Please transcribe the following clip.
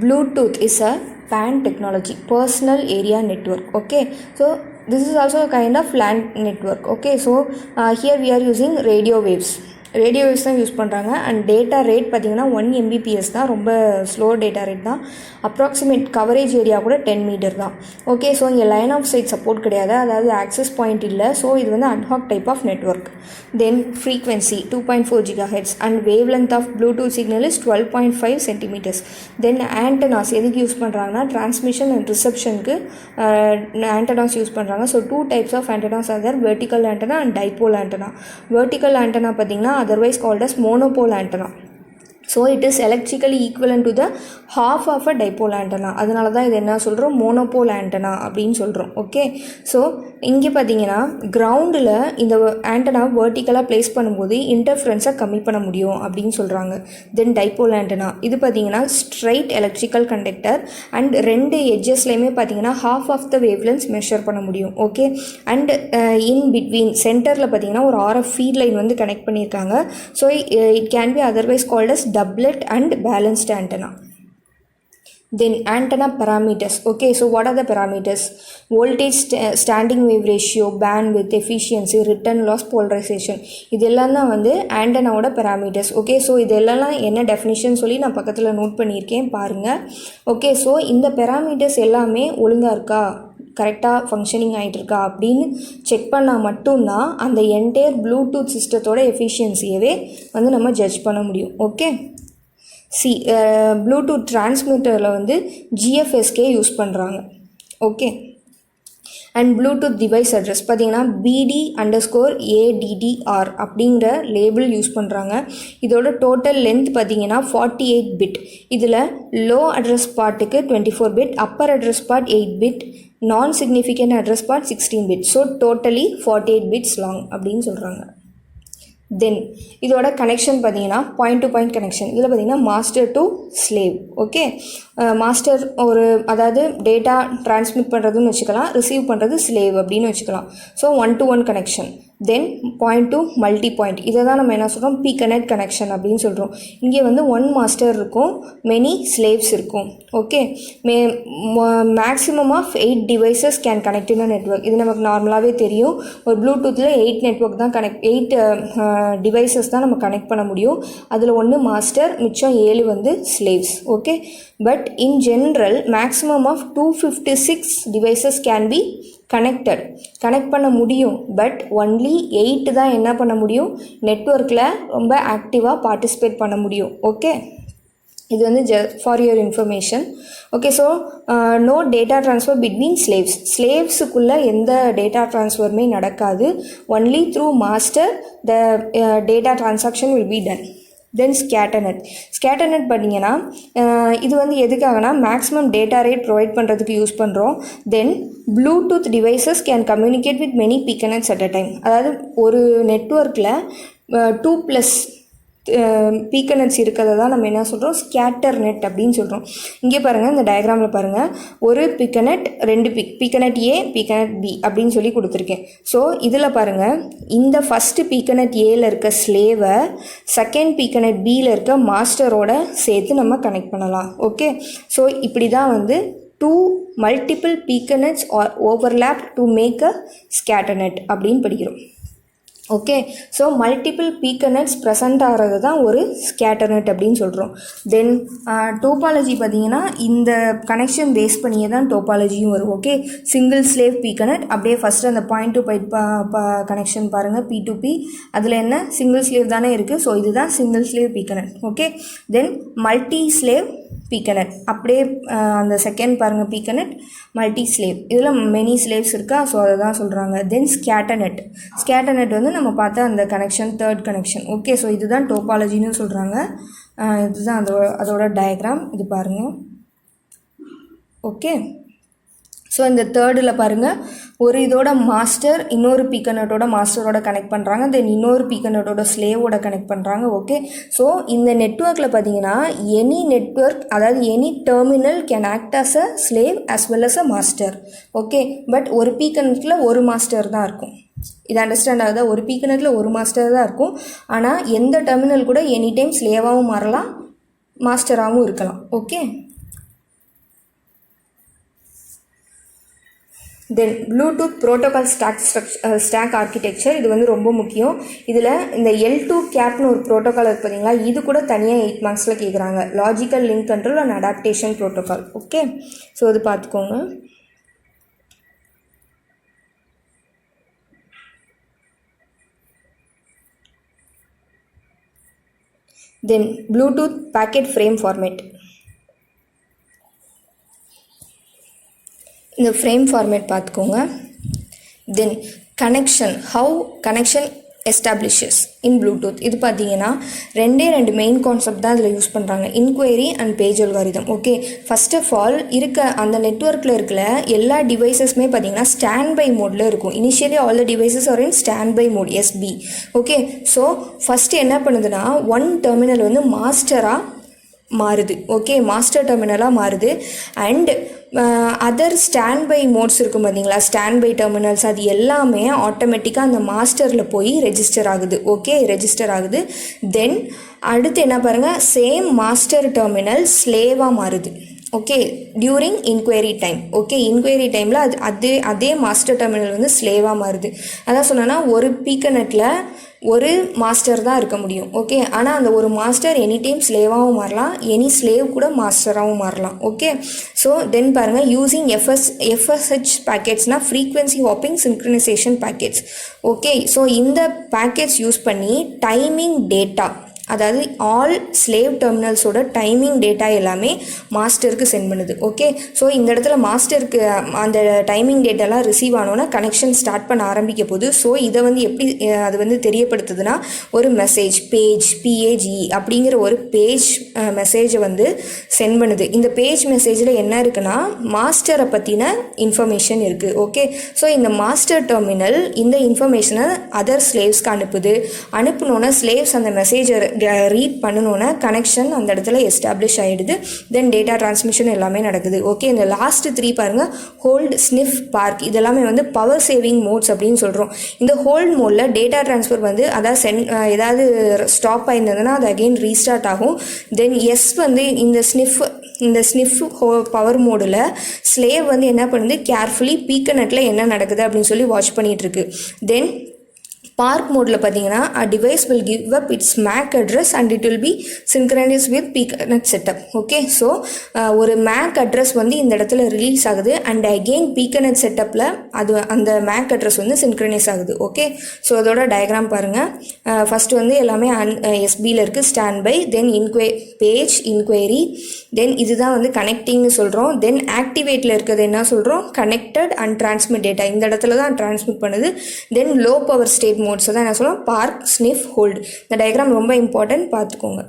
Bluetooth is a PAN technology, personal area network. Okay, so this is also a kind of LAN network. Okay, so here we are using radio waves தான் use பண்ணுறாங்க. And data rate பார்த்திங்கன்னா 1 Mbps தான், ரொம்ப slow data rate தான். Approximate coverage area கூட 10 metre தான். Okay, so இங்கே line of sight support கிடையாது, அதாவது ஆக்சஸ் பாயிண்ட் இல்லை. ஸோ இது வந்து ad hoc type of network. Then frequency 2.4 GHz and wavelength of Bluetooth signal is 12.5 cm. Then antennas எதுக்கு யூஸ் பண்ணுறாங்கன்னா டிரான்ஸ்மிஷன் அண்ட் ரிசப்ஷனுக்கு ஆண்டனாஸ் யூஸ் பண்ணுறாங்க. So 2 types of antennas are there, vertical antenna and dipole antenna. Vertical antenna பார்த்திங்கன்னா otherwise called as monopole antenna. So it is electrically equivalent to the half of a dipole antenna. அதனால தான் இது என்ன சொல்கிறோம், monopole antenna அப்படின்னு சொல்கிறோம். Okay, so இங்கே பார்த்தீங்கன்னா கிரவுண்டில் இந்த ஆண்டனா வேர்ட்டிக்கலாக ப்ளேஸ் பண்ணும்போது இன்டர்ஃபரன்ஸை கம்மி பண்ண முடியும் அப்படின்னு சொல்கிறாங்க. தென் டைப்போல் ஆண்டனா இது பார்த்தீங்கன்னா ஸ்ட்ரைட் எலக்ட்ரிக்கல் கண்டக்டர் அண்ட் 2 எட்ஜஸ்லேயுமே பார்த்தீங்கன்னா half of the wavelengths measure பண்ண முடியும். ஓகே, அண்ட் இன் பிட்வீன் சென்டரில் பார்த்தீங்கன்னா ஒரு RF ஃபீட் லைன் வந்து கனெக்ட் பண்ணியிருக்காங்க. So it can be otherwise called as doublet and balanced antenna. Then antenna parameters. Okay, so what are the parameters? Voltage, standing wave ratio, bandwidth, efficiency, return loss, polarization. இதெல்லாம் தான் வந்து ஆண்டனாவோட parameters. Okay, so இதெல்லாம் என்ன definition சொல்லி நான் பக்கத்தில் note பண்ணியிருக்கேன் பாருங்கள். ஓகே, ஸோ இந்த parameters எல்லாமே ஒழுங்காக இருக்கா, கரெக்டாக ஃபங்க்ஷனிங் ஆகிட்டு இருக்கா அப்படின்னு செக் பண்ணால் மட்டும்தான் அந்த என்டையர் ப்ளூடூத் சிஸ்டத்தோட எஃபிஷியன்சியவே வந்து நம்ம ஜட்ஜ் பண்ண முடியும். ஓகே, ப்ளூடூத் டிரான்ஸ்மிட்டரில் வந்து GFSK யூஸ் பண்ணுறாங்க. Okay, and Bluetooth device address பார்த்திங்கன்னா BD_ADDR அப்படிங்கிற லேபிள் யூஸ் பண்ணுறாங்க. இதோட டோட்டல் லென்த் பார்த்திங்கன்னா 48 பிட். இதில் லோ அட்ரஸ் பார்ட்டுக்கு 24 bit, upper address part 8 bit, non significant address part 16 bit. So totally 48 bits long அப்படின்னு சொல்கிறாங்க. தென் இதோட கனெக்ஷன் பார்த்தீங்கன்னா பாயிண்ட் டு பாயிண்ட் கனெக்ஷன். இதில் பார்த்தீங்கன்னா master to slave. Okay, master ஒரு அதாவது டேட்டா டிரான்ஸ்மிட் பண்ணுறதுன்னு வச்சுக்கலாம், ரிசீவ் பண்ணுறது ஸ்லேவ் அப்படின்னு வச்சுக்கலாம். So 1-to-1 connection. Then point to multi point, இதை தான் நம்ம என்ன சொல்கிறோம், பீகனெட் கனெக்ஷன் அப்படின்னு சொல்கிறோம். இங்கே வந்து 1 மாஸ்டர் இருக்கும், மெனி ஸ்லேவ்ஸ் இருக்கும். Okay, maximum of 8 devices can connect in a network. இது நமக்கு நார்மலாகவே தெரியும். ஒரு ப்ளூடூத்தில் 8 நெட்வொர்க் தான் 8 டிவைசஸ் தான் நம்ம கனெக்ட் பண்ண முடியும். அதில் 1 மாஸ்டர், மிச்சம் 7 வந்து slaves. Okay, but in general maximum of 256 devices can be connect பண்ண முடியும். பட் ஒன்லி 8 தான் என்ன பண்ண முடியும், நெட்வொர்க்கில் ரொம்ப ஆக்டிவாக பார்ட்டிசிபேட் பண்ண முடியும். ஓகே, இது வந்து for your information. Okay, so no data transfer between ஸ்லேவ்ஸுக்குள்ளே எந்த டேட்டா ட்ரான்ஸ்ஃபருமே நடக்காது. Only through master the data transaction will be done. Then scatternet பார்த்தீங்கன்னா இது வந்து எதுக்காகனா மேக்ஸிமம் டேட்டா ரேட் ப்ரொவைட் பண்ணுறதுக்கு யூஸ் பண்ணுறோம். Then Bluetooth devices can communicate with many piconets at a time. அதாவது ஒரு நெட்வொர்க்கில் 2+ பீக்கனெட்ஸ் இருக்கிறத தான் நம்ம என்ன சொல்கிறோம், ஸ்கேட்டர் நெட் அப்படின்னு சொல்கிறோம். இங்கே பாருங்கள், இந்த டயக்ராமில் பாருங்கள், ஒரு பீக்கனெட், 2 பீக்கனெட் A, பீக்கனெட் B அப்படின்னு சொல்லி கொடுத்துருக்கேன். ஸோ இதில் பாருங்கள், இந்த ஃபஸ்ட்டு பீக்கனெட் ஏல இருக்க ஸ்லேவை செகண்ட் பீக்கனெட் Bயில் இருக்க மாஸ்டரோட சேர்த்து நம்ம கனெக்ட் பண்ணலாம். ஓகே, ஸோ இப்படி தான் வந்து 2 multiple piconets are overlap to make a scatternet அப்படின்னு படிக்கிறோம். Okay, so multiple piconets present ஆகிறது தான் ஒரு ஸ்கேட்டர்நெட் அப்படின்னு சொல்கிறோம். தென் டோபாலஜி பார்த்திங்கன்னா இந்த கனெக்ஷன் பேஸ் பண்ணியே தான் டோபாலஜியும் வரும். ஓகே, சிங்கிள் ஸ்லேவ் பீக்கனெட், அப்படியே ஃபஸ்ட்டு அந்த பாயிண்ட் டு பாயிண்ட் கனெக்ஷன் பாருங்கள், P2P. அதில் என்ன சிங்கிள் ஸ்லேவ் தானே இருக்குது, ஸோ இதுதான் single slave piconet. Okay, then multi slave piconet, அப்படியே அந்த செகண்ட் பாருங்கள் பீக்கனெட், மல்டி ஸ்லேவ், இதில் மெனி ஸ்லேவ்ஸ் இருக்கா, ஸோ அதை தான் சொல்கிறாங்க. தென் ஸ்கேட்டர்நெட் வந்து நம்ம பார்த்தா அந்த connection, third connection. Okay, so இதுதான் டோபாலஜின்னு சொல்கிறாங்க. இதுதான் அதோட டயக்ராம், இது பாருங்கள். ஓகே, ஸோ இந்த தேர்டில் பாருங்கள், ஒரு இதோட மாஸ்டர் இன்னொரு பீக்கனட்டோட மாஸ்டரோட கனெக்ட் பண்ணுறாங்க. தென் இன்னொரு பீக்கனட்டோட ஸ்லேவோட கனெக்ட் பண்ணுறாங்க. ஓகே, ஸோ இந்த நெட்வொர்க்கில் பார்த்தீங்கன்னா எனி நெட்வொர்க், அதாவது any terminal can act as a slave as well as a master. Okay, but ஒரு பீக்கனட்டில் ஒரு மாஸ்டர் தான் இருக்கும். இது அண்டர்ஸ்டாண்ட் ஆகுதா? ஒரு பீக்கனட்டில் ஒரு மாஸ்டர் தான் இருக்கும். ஆனால் எந்த டெர்மினல் கூட எனி டைம் ஸ்லேவாகவும் மாறலாம், மாஸ்டராகவும் இருக்கலாம். ஓகே. தென் ப்ளூடூத் ப்ரோட்டோகால் ஸ்டாக் ஆர்கிடெக்சர், இது வந்து ரொம்ப முக்கியம். இதில் இந்த L2 கேப்னு ஒரு ப்ரோட்டோகால் இருக்குது பார்த்தீங்களா, இது கூட தனியாக 8 மார்க்ஸில் கேட்குறாங்க. Logical link control and adaptation protocol. Okay, so இது பார்த்துக்கோங்க. Then Bluetooth packet frame format. இந்த ஃப்ரேம் ஃபார்மேட் பார்த்துக்கோங்க. Then connection, how connection establishes in Bluetooth. இது பார்த்தீங்கன்னா ரெண்டு மெயின் கான்செப்ட் தான் இதில் யூஸ் பண்ணுறாங்க, inquiry and page algorithm. Okay, first of all இருக்க அந்த நெட்வொர்க்கில் இருக்கிற எல்லா டிவைசஸுமே பார்த்தீங்கன்னா ஸ்டாண்ட் பை மோடில் இருக்கும். Initially all the devices are in standby mode, SB. Okay, so first என்ன பண்ணுதுன்னா ஒன் டெர்மினல் வந்து மாஸ்டராக மாறுது. ஓகே, மாஸ்டர் டெர்மினலாக மாறுது. And other standby modes இருக்கும் பார்த்தீங்களா, ஸ்டாண்ட் பை டெர்மினல்ஸ், அது எல்லாமே ஆட்டோமேட்டிக்காக அந்த மாஸ்டரில் போய் ரெஜிஸ்டர் ஆகுது. ஓகே, ரெஜிஸ்டர் ஆகுது. தென் அடுத்து என்ன பாருங்கள், சேம் மாஸ்டர் டெர்மினல் ஸ்லேவாக மாறுது. Okay, during enquiry time. Okay, enquiry டைமில் அதே மாஸ்டர் டெர்மினல் வந்து ஸ்லேவாக மாறுது. அதான் சொன்னேன்னா ஒரு பீக்கனெட்டில் ஒரு மாஸ்டர் தான் இருக்க முடியும். ஓகே, ஆனால் அந்த ஒரு மாஸ்டர் எனி டைம் ஸ்லேவாகவும் மாறலாம், எனி ஸ்லேவ் கூட மாஸ்டராகவும் மாறலாம். ஓகே, ஸோ தென் பாருங்கள், யூஸிங் FSH பேக்கெட்ஸ்னால் frequency hopping synchronisation packets. Okay, so இந்த பேக்கெட்ஸ் யூஸ் பண்ணி டைமிங் டேட்டா, அதாவது ஆல் ஸ்லேவ் டெர்மினல்ஸோட டைமிங் டேட்டா எல்லாமே மாஸ்டருக்கு சென்ட் பண்ணுது. ஓகே, ஸோ இந்த இடத்துல மாஸ்டருக்கு அந்த டைமிங் டேட்டாலாம் ரிசீவ் ஆனோன்னா கனெக்ஷன் ஸ்டார்ட் பண்ண ஆரம்பிக்க போகுது. ஸோ இதை வந்து எப்படி அது வந்து தெரியப்படுத்துதுன்னா ஒரு மெசேஜ், PAGE அப்படிங்கிற ஒரு பேஜ் மெசேஜை வந்து சென்ட் பண்ணுது. இந்த பேஜ் மெசேஜில் என்ன இருக்குன்னா மாஸ்டரை பற்றின இன்ஃபர்மேஷன் இருக்குது. ஓகே, ஸோ இந்த மாஸ்டர் டெர்மினல் இந்த இன்ஃபர்மேஷனை அதர் ஸ்லேவ்ஸ்க்கு அனுப்புனோன்னா ஸ்லேவ்ஸ் அந்த மெசேஜை ரீட் பண்ணணுன்னா கனெக்ஷன் அந்த இடத்துல எஸ்டாப்ளிஷ் ஆகிடுது. தென் டேட்டா டிரான்ஸ்மிஷன் எல்லாமே நடக்குது. ஓகே, இந்த லாஸ்ட் 3 பாருங்கள், ஹோல்ட், ஸ்னிஃப், பார்க், இதெல்லாமே வந்து பவர் சேவிங் மோட்ஸ் அப்படின்னு சொல்கிறோம். இந்த ஹோல்ட் மோடில் டேட்டா டிரான்ஸ்ஃபர் வந்து அதாவது ஏதாவது ஸ்டாப் ஆயிருந்ததுன்னா அது அகெயின் ரீஸ்டார்ட் ஆகும். தென் வந்து இந்த ஸ்னிஃப் பவர் மோடில் ஸ்லேவ் வந்து என்ன பண்ணுது, கேர்ஃபுல்லி பீக்கனெட்டில் என்ன நடக்குது அப்படின்னு சொல்லி வாட்ச் பண்ணிகிட்ருக்கு. தென் பார்க் மோடில் பார்த்தீங்கன்னா device will give up its MAC address and it will be synchronise with piconet setup. Okay, so ஒரு மேக் அட்ரஸ் வந்து இந்த இடத்துல ரிலீஸ் ஆகுது அண்ட் அகெயின் பீக்கனெட் செட்டப்பில் அந்த மேக் அட்ரஸ் வந்து சின்க்ரனைஸ் ஆகுது. ஓகே, ஸோ அதோட டயக்ராம் பாருங்கள். ஃபஸ்ட்டு வந்து எல்லாமே SBயில் இருக்குது, standby, then page inquiry, then இதுதான் வந்து கனெக்டிங்னு சொல்கிறோம். தென் ஆக்டிவேட்டில் இருக்கிறது என்ன சொல்கிறோம், கனெக்டட் அண்ட் டிரான்ஸ்மிட் டேட்டா, இந்த இடத்துல தான் டிரான்ஸ்மிட் பண்ணுது. தென் லோ பவர் ஸ்டேட் மோட்ஸ் தான் என்ன சொல்லுவோம், பார்க், ஸ்னிஃப், ஹோல்டு. இந்த டயக்ராம் ரொம்ப இம்பார்ட்டன்ட், பார்த்துக்கோங்க.